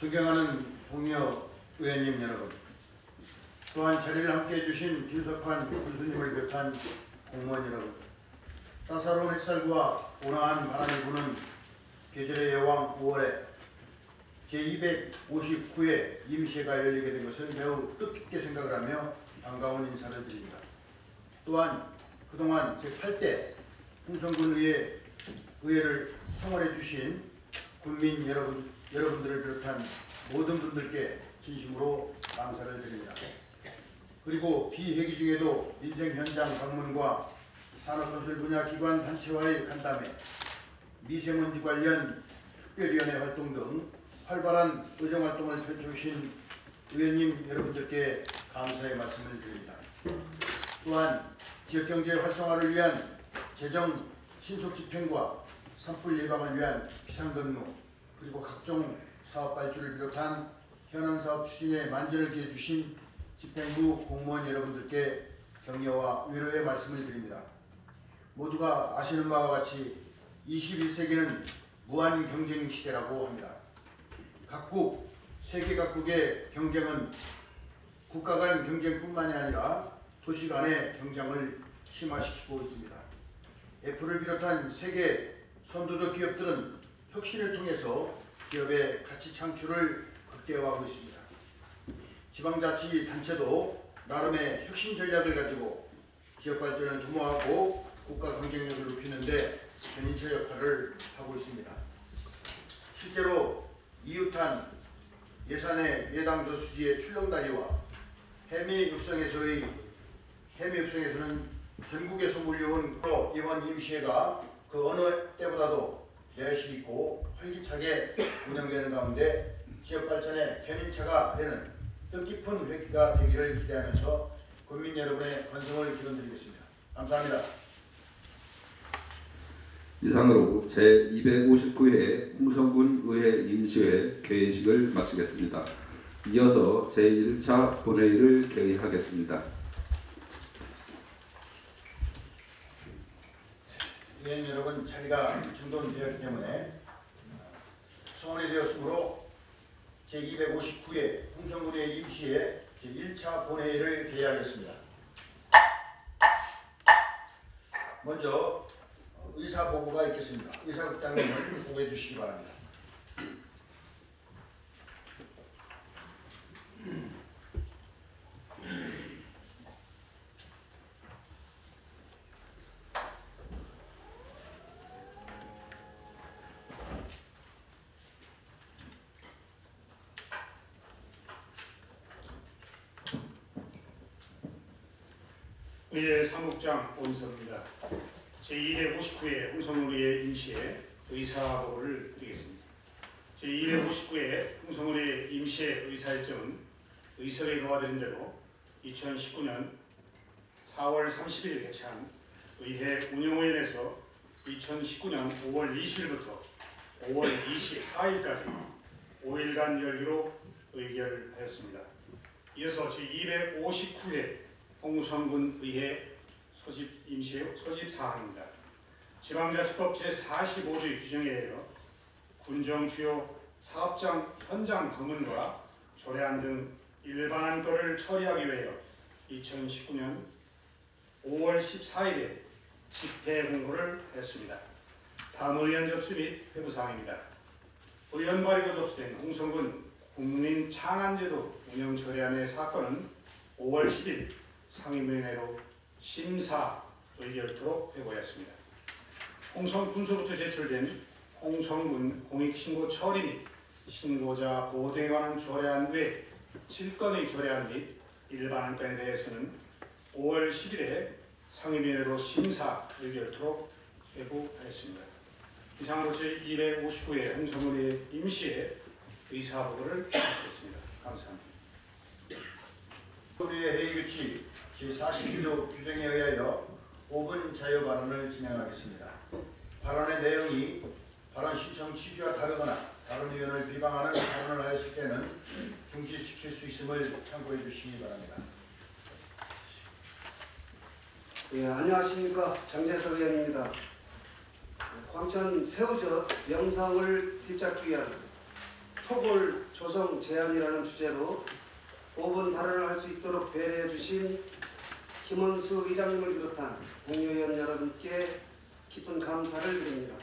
존경하는 동료 의원님 여러분, 또한 자리를 함께해 주신 김석환 군수님을 비롯한 공무원 여러분, 따사로운 햇살과 온화한 바람이 부는 계절의 여왕 5월에 제259회 임시회가 열리게 된 것을 매우 뜻깊게 생각을 하며 반가운 인사를 드립니다. 또한 그동안 제8대 홍성군 의회를 성원해 주신 군민 여러분들을 비롯한 모든 분들께 진심으로 감사를 드립니다. 그리고 비회기 중에도 민생 현장 방문과 산업건설 분야 기관 단체와의 간담회, 미세먼지 관련 특별위원회 활동 등 활발한 의정활동을 펼쳐주신 의원님 여러분들께 감사의 말씀을 드립니다. 또한 지역경제 활성화를 위한 재정 신속 집행과 산불 예방을 위한 비상근무, 그리고 각종 사업 발주를 비롯한 현안 사업 추진에 만전을 기해주신 집행부 공무원 여러분들께 격려와 위로의 말씀을 드립니다. 모두가 아시는 바와 같이 21세기는 무한 경쟁 시대라고 합니다. 각국, 세계 각국의 경쟁은 국가 간 경쟁뿐만이 아니라 도시 간의 경쟁을 심화시키고 있습니다. 애플을 비롯한 세계 선도적 기업들은 혁신을 통해서 기업의 가치 창출을 극대화하고 있습니다. 지방자치단체도 나름의 혁신 전략을 가지고 지역 발전을 도모하고 국가 경쟁력을 높이는 데 견인차 역할을 하고 있습니다. 실제로 이웃한 예산의 예당 저수지의 출렁다리와 해미읍성에서는 전국에서 몰려온 이번 임시회가 그 어느 때보다도 내실 있고 활기차게 운영되는 가운데 지역 발전의 견인차가 되는 뜻깊은 회기가 되기를 기대하면서 국민 여러분의 건성을 기원드리겠습니다. 감사합니다. 이상으로 제259회 홍성군 의회 임시회 개회식을 마치겠습니다. 이어서 제1차 본회의를 개의하겠습니다. 의원 여러분, 자리가 정돈되었기 때문에 성원이 되었으므로 제259회 홍성군의 임시회 제1차 본회의를 개의하겠습니다. 먼저 의사보고가 있겠습니다. 의사국장님을 보고해 주시기 바랍니다. 의회 사무국장 온섭입니다. 제259회 홍성군의회 임시회 의사보고를 드리겠습니다. 제259회 홍성군의회 임시회 의사일정은 의석에 놓아드린 대로 2019년 4월 30일 개최한 의회 운영위원회에서 2019년 5월 20일부터 5월 24일까지 5일간 열기로 의결하였습니다. 이어서 제259회 홍성군 의회 임시회 소집 사항입니다. 지방자치법 제45조 규정에 의하여 군정 주요 사업장 현장 방문과 조례안 등 일반안 건을 처리하기 위하여 2019년 5월 14일에 집회 공고를 했습니다. 다음 의원 접수 및 회부 사항입니다. 의원 발의로 접수된 홍성군 국민 창안제도 운영 조례안의 사건은 5월 10일 상임위원회로 심사 의결토록 회부하였습니다. 홍성군서부터 제출된 홍성군 공익신고 처리 및 신고자 보호 등에 관한 조례안 외 7건의 조례안 및 일반안건에 대해서는 5월 10일에 상임위원회로 심사 의결토록 회부하였습니다. 이상으로 제259회 홍성군의 임시회 의사보고를 마치겠습니다. 감사합니다. 우리의 회의규칙 제42조 규정에 의하여 5분 자유 발언을 진행하겠습니다. 발언의 내용이 발언 신청 취지와 다르거나 다른 의원을 비방하는 발언을 하였을 때는 중지시킬 수 있음을 참고해 주시기 바랍니다. 예, 안녕하십니까. 장재석 의원입니다. 광천 새우젓 영상을 되찾기 위한 토굴 조성 제안이라는 주제로 5분 발언을 할 수 있도록 배려해 주신 김원수 의장님을 비롯한 동료위원 여러분께 깊은 감사를 드립니다.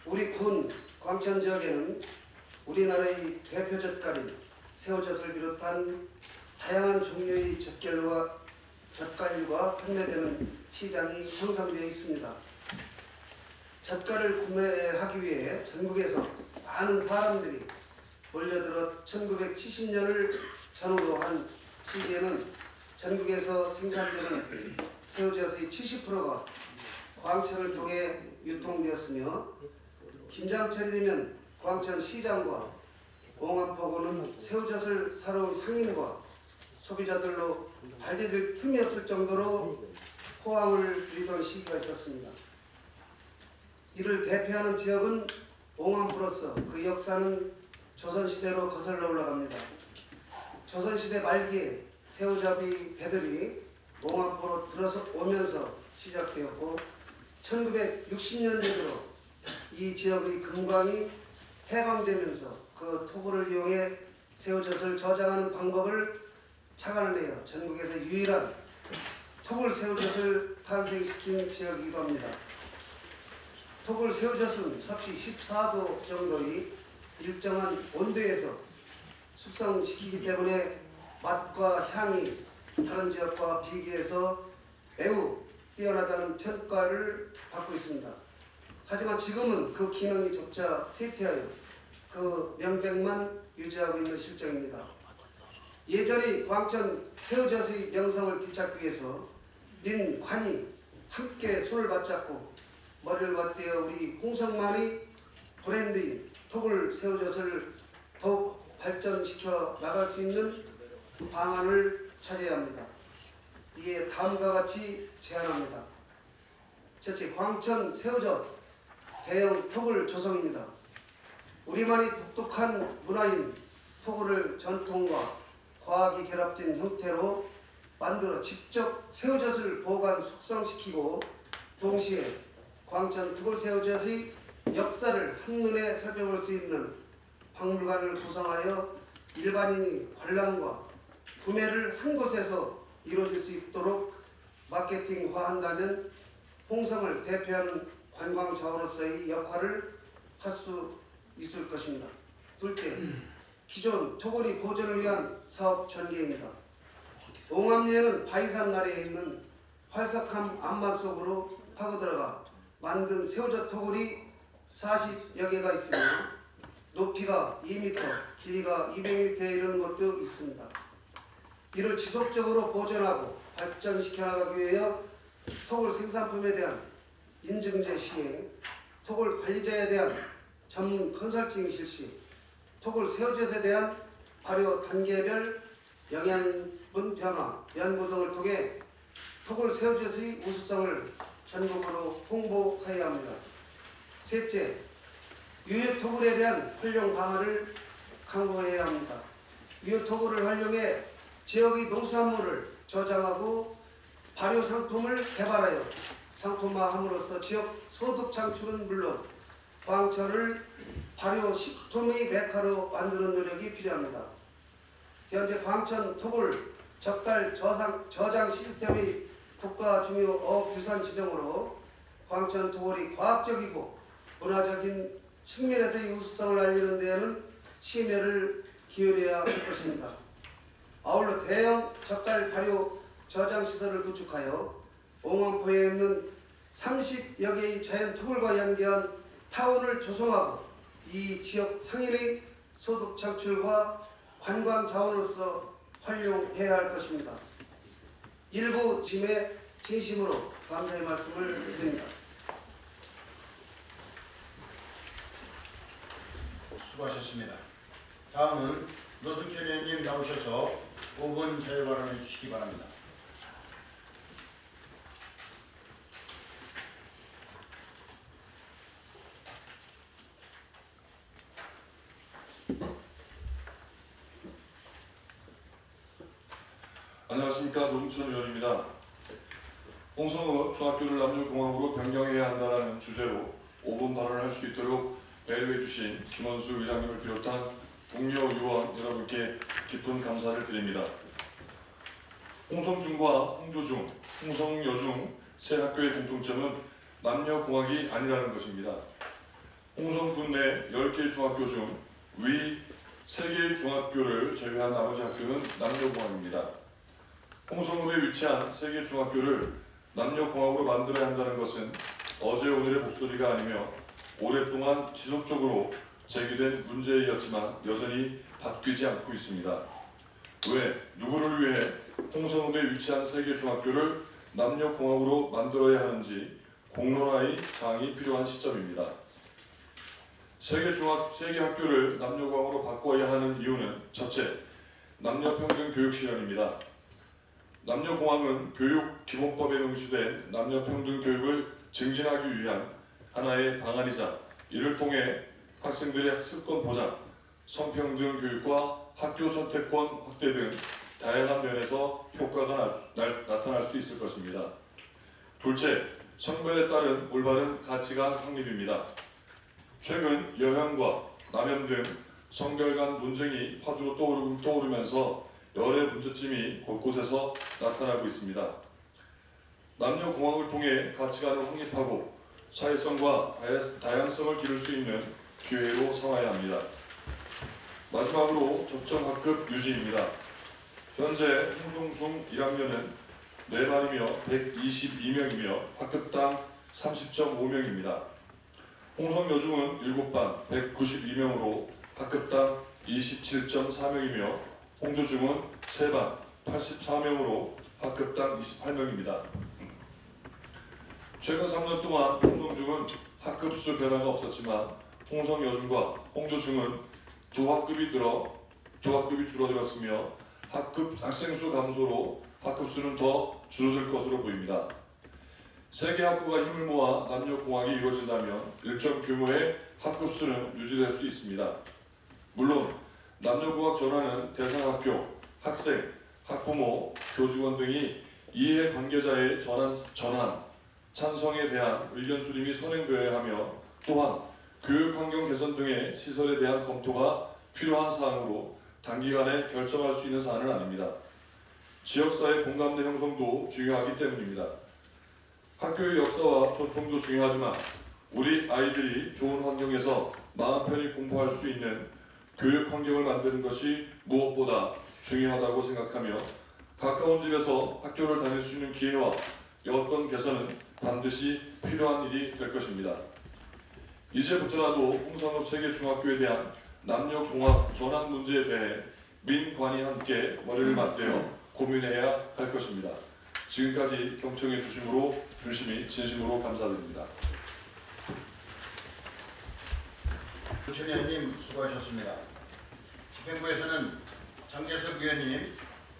우리 군 광천 지역에는 우리나라의 대표 젓갈인 새우젓을 비롯한 다양한 종류의 젓갈과 판매되는 시장이 형성되어 있습니다. 젓갈을 구매하기 위해 전국에서 많은 사람들이 몰려들어 1970년을 전후로 한 시기에는 전국에서 생산되는 새우젓의 70%가 광천을 통해 유통되었으며 김장철이 되면 광천 시장과 옹암포구는 새우젓을 사러 온 상인과 소비자들로 발디딜 틈이 없을 정도로 호황을 누리던 시기가 있었습니다. 이를 대표하는 지역은 옹암포로서 그 역사는 조선시대로 거슬러 올라갑니다. 조선시대 말기에 새우잡이 배들이 옹암포로 들어서 오면서 시작되었고 1960년대 들어 이 지역의 금광이 해방되면서 그 토굴을 이용해 새우젓을 저장하는 방법을 착안을 해요. 전국에서 유일한 토굴 새우젓을 탄생시킨 지역이기도 합니다. 토굴 새우젓은 섭씨 14도 정도의 일정한 온도에서 숙성시키기 때문에 맛과 향이 다른 지역과 비교해서 매우 뛰어나다는 평가를 받고 있습니다. 하지만 지금은 그 기능이 점차 쇠퇴하여 그 명백만 유지하고 있는 실정입니다. 예전의 광천 새우젓의 명성을 되찾기 위해서 민관이 함께 손을 맞잡고 머리를 맞대어 우리 홍성만의 브랜드인 토굴 새우젓을 더욱 발전시켜 나갈 수 있는 방안을 찾아야 합니다. 이에 다음과 같이 제안합니다. 첫째, 광천 새우젓 대형 토굴 조성입니다. 우리만의 독특한 문화인 토굴을 전통과 과학이 결합된 형태로 만들어 직접 새우젓을 보관 숙성시키고 동시에 광천 토굴 새우젓의 역사를 한눈에 살펴볼 수 있는 박물관을 구성하여 일반인이 관람과 구매를 한 곳에서 이루어질 수 있도록 마케팅화한다면 홍성을 대표하는 관광 자원으로서의 역할을 할 수 있을 것입니다. 둘째, 기존 토굴이 보존을 위한 사업 전개입니다. 옹암리에는 바위산 아래에 있는 활석한 암만 속으로 파고들어가 만든 새우젓 토굴이 40여 개가 있으며 높이가 2m, 길이가 200m에 이르는 곳도 있습니다. 이를 지속적으로 보존하고 발전시켜 나가기 위하여 토굴 생산품에 대한 인증제 시행, 토굴 관리자에 대한 전문 컨설팅 실시, 토굴 새우젓에 대한 발효 단계별 영양분 변화, 연구 등을 통해 토굴 새우젓의 우수성을 전국으로 홍보해야 합니다. 셋째, 유효 토굴에 대한 활용 방안을 강구해야 합니다. 유효 토굴을 활용해 지역의 농수산물을 저장하고 발효 상품을 개발하여 상품화함으로써 지역 소득 창출은 물론 광천을 발효 식품의 메카로 만드는 노력이 필요합니다. 현재 광천 토굴 젓갈 저장 시스템의 국가 중요 어부산 지정으로 광천 토굴이 과학적이고 문화적인 측면에서의 우수성을 알리는 데에는 심혈을 기울여야 할 것입니다. 아울러 대형 젓갈 발효 저장 시설을 구축하여 옹암포에 있는 30여 개의 자연 토굴과 연계한 타운을 조성하고 이 지역 상인의 소득 창출과 관광 자원으로서 활용해야 할 것입니다. 일부 짐에 진심으로 감사의 말씀을 드립니다. 수고하셨습니다. 다음은 노승철 의원님 나오셔서 5분 자유 발언해 주시기 바랍니다. 안녕하십니까, 노승철 의원입니다. 홍성읍 중학교를 남녀공학으로 변경해야 한다는 주제로 5분 발언을 할 수 있도록 배려해 주신 김원수 의장님을 비롯한 동료 의원 여러분께 깊은 감사를 드립니다. 홍성중과 홍조중, 홍성여중 세 학교의 공통점은 남녀공학이 아니라는 것입니다. 홍성군 내 10개 중학교 중 위 3개의 중학교를 제외한 나머지 학교는 남녀공학입니다. 홍성읍에 위치한 3개 중학교를 남녀공학으로 만들어야 한다는 것은 어제 오늘의 목소리가 아니며 오랫동안 지속적으로 제기된 문제였지만 여전히 바뀌지 않고 있습니다. 왜, 누구를 위해 홍성읍에 위치한 3개 중학교를 남녀공학으로 만들어야 하는지 공론화의 장이 필요한 시점입니다. 3개 학교를 남녀공학으로 바꿔야 하는 이유는 첫째, 남녀평등 교육 실현입니다. 남녀공학은 교육기본법에 명시된 남녀평등 교육을 증진하기 위한 하나의 방안이자 이를 통해 학생들의 학습권 보장, 성평등 교육과 학교 선택권 확대 등 다양한 면에서 효과가 나타날 수 있을 것입니다. 둘째, 성별에 따른 올바른 가치관 확립입니다. 최근 여혐과 남혐 등 성별 간 논쟁이 화두로 떠오르면서 여러 문제점이 곳곳에서 나타나고 있습니다. 남녀공학을 통해 가치관을 확립하고 사회성과 다양성을 기를 수 있는 기회로 삼아야 합니다. 마지막으로 적정학급 유지입니다. 현재 홍성중 1학년은 4반이며 122명이며 학급당 30.5명입니다. 홍성여중은 7반 192명으로 학급당 27.4명이며 홍조중은 3반 84명으로 학급당 28명입니다. 최근 3년 동안 홍성중은 학급수 변화가 없었지만 홍성여중과 홍조중은 두 학급이 줄어들었으며 학생수 감소로 학급수는 더 줄어들 것으로 보입니다. 3개 학교가 힘을 모아 남녀공학이 이루어진다면 일정 규모의 학급수는 유지될 수 있습니다. 물론 남녀공학 전환은 대상학교, 학생, 학부모, 교직원 등이 이해 관계자의 전환, 찬성에 대한 의견 수렴이 선행되어야 하며 또한 교육환경 개선 등의 시설에 대한 검토가 필요한 사항으로 단기간에 결정할 수 있는 사안은 아닙니다. 지역사회 공감대 형성도 중요하기 때문입니다. 학교의 역사와 전통도 중요하지만 우리 아이들이 좋은 환경에서 마음 편히 공부할 수 있는 교육 환경을 만드는 것이 무엇보다 중요하다고 생각하며 가까운 집에서 학교를 다닐 수 있는 기회와 여건 개선은 반드시 필요한 일이 될 것입니다. 이제부터라도 홍성읍 3개 중학교에 대한 남녀공학 전환 문제에 대해 민관이 함께 머리를 맞대어 고민해야 할 것입니다. 지금까지 경청해 주심으로 진심으로 감사드립니다. 노천 의원님 수고하셨습니다. 집행부에서는 장재석 의원님,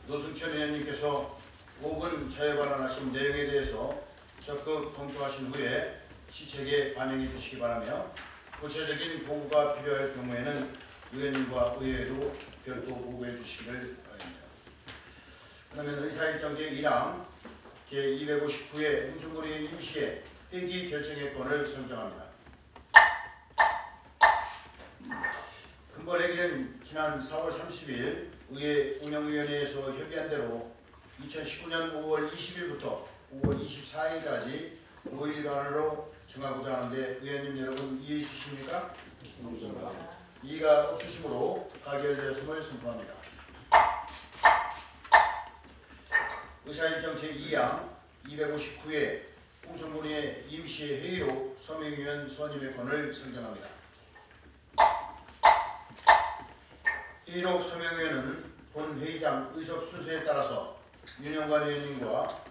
노승천 의원님께서 5분 자유 발언하신 내용에 대해서 적극 검토하신 후에 시책에 반영해 주시기 바라며 구체적인 보고가 필요할 경우에는 의원님과 의회로 별도 보고해 주시기를 바랍니다. 그러면 의사일정 제1항 제259회 홍성군의 임시회 회기 결정의권을 선정합니다. 금번 회기는 지난 4월 30일 의회 운영위원회에서 협의한 대로 2019년 5월 20일부터 5월 24일까지 5일간으로 정하고자 하는데 의원님 여러분 이해 있으십니까? 이의가 없으시므로 가결되었음을 선포합니다. 의사일정 제2항 259회 홍성군의 임시회 회의로 서명위원 선임의 권을 선정합니다. 회의록 서명위원은 본 회의장 의석 순서에 따라서 윤영관 의원님과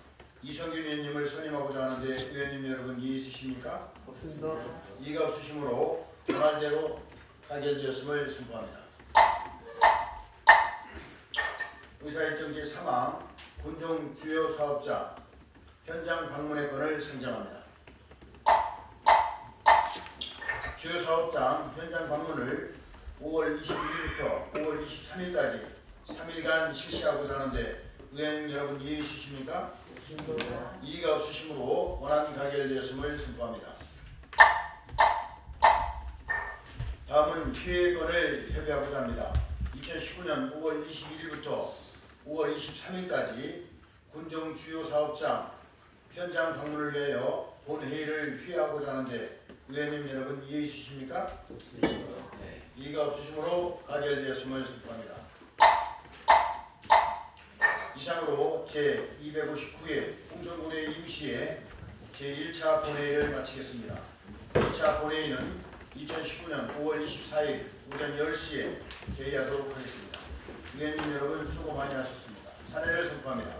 이성균 의원님을 선임하고자 하는데 의원님 여러분 이해 있으십니까? 없습니다. 이의가 없으시므로 권한대로 가결되었음을 선포합니다. 의사일정 제3항 군종 주요 사업자 현장 방문의 권을 선정합니다. 주요 사업장 현장 방문을 5월 22일부터 5월 23일까지 3일간 실시하고자 하는데 의원 여러분 이해 있으십니까? 이의가 없으시므로 권한 가결되었음을 선포합니다. 다음은 피해건을 협의하고자 합니다. 2019년 5월 22일부터 5월 23일까지 군정 주요 사업장 현장 방문을 위하여 본회의를 휴회하고자 하는데 의원님 여러분 이해 있으십니까? 네. 이의가 없으시므로 가결되었음을 선포합니다. 이상으로 제259회 홍성군의 임시회 제1차 본회의를 마치겠습니다. 2차 본회의는 2019년 5월 24일 오전 10시에 개의하도록 하겠습니다. 의원님 여러분 수고 많이 하셨습니다. 사례를 선포합니다.